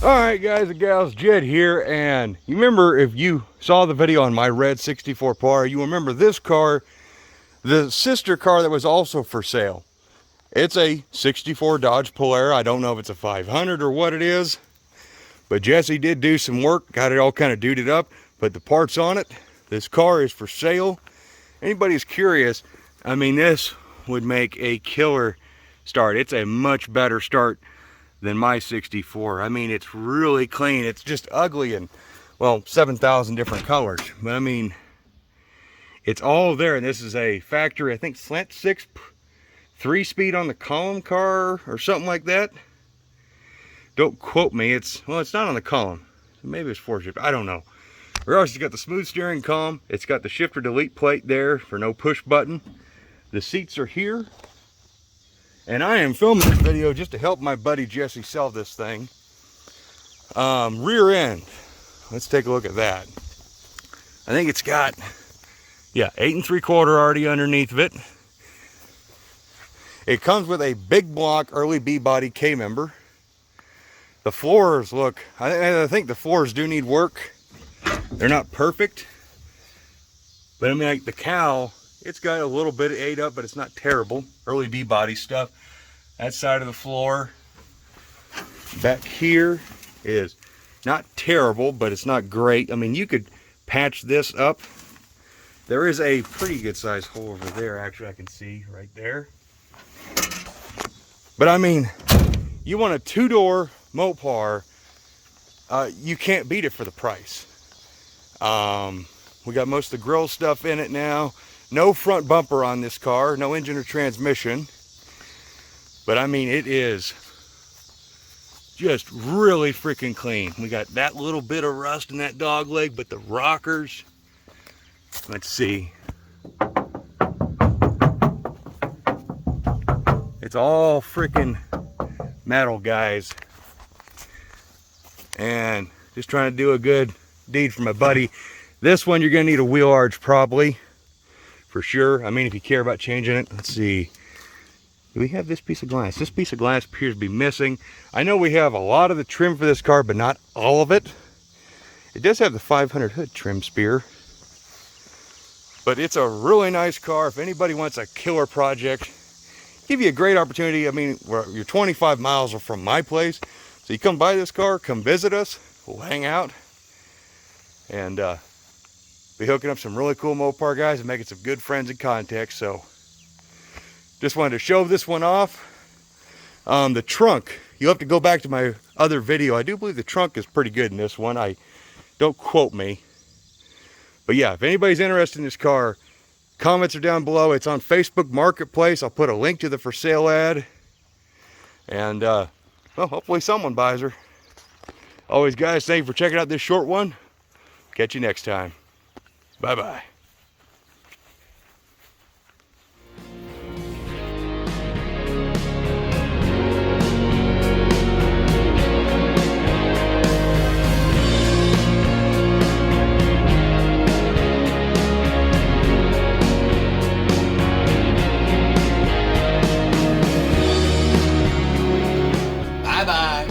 Alright guys and gals, Jed here, and you remember, if you saw the video on my red 64 Polara, you remember this car, the sister car that was also for sale. It's a 64 Dodge Polara. I don't know if it's a 500 or what it is, but Jesse did do some work, got it all kind of duded up, put the parts on it. This car is for sale. Anybody's curious, I mean, this would make a killer start. It's a much better start than my 64. I mean, it's really clean. It's just ugly and, well, 7,000 different colors. But I mean, it's all there. And this is a factory, I think, slant 6, 3-speed on the column car or something like that. Don't quote me. It's not on the column. Maybe it's 4-shift. I don't know. Regardless, it's got the smooth steering column. It's got the shifter delete plate there for no push button. The seats are here. And I am filming this video just to help my buddy Jesse sell this thing. Rear end. Let's take a look at that. I think it's got, yeah, 8 3/4 already underneath of it. It comes with a big block early B-body K-member. The floors look, I think the floors do need work. They're not perfect. But I mean, like the cowl, it's got a little bit ate up, but it's not terrible. Early B-body stuff. That side of the floor back here is not terrible, but it's not great. I mean, you could patch this up. There is a pretty good sized hole over there, actually, I can see right there. But I mean, you want a 2-door Mopar, you can't beat it for the price. We got most of the grill stuff in it now. No front bumper on this car, no engine or transmission. But I mean, it is just really freaking clean. We got that little bit of rust in that dog leg, but the rockers, let's see. It's all freaking metal, guys. And just trying to do a good deed for my buddy. This one, you're gonna need a wheel arch probably, for sure. I mean, if you care about changing it. Let's see. Do we have this piece of glass? This piece of glass appears to be missing. I know we have a lot of the trim for this car, but not all of it. It does have the 500 hood trim spear. But it's a really nice car. If anybody wants a killer project, give you a great opportunity. I mean, you're 25 miles from my place. So you come buy this car, come visit us. We'll hang out. And be hooking up some really cool Mopar guys and making some good friends and contacts. So just wanted to show this one off. The trunk, you'll have to go back to my other video. I do believe the trunk is pretty good in this one. Don't quote me. But yeah, if anybody's interested in this car, comments are down below. It's on Facebook Marketplace. I'll put a link to the for sale ad. And well, hopefully someone buys her. Always guys, thank you for checking out this short one. Catch you next time. Bye-bye. Bye-bye.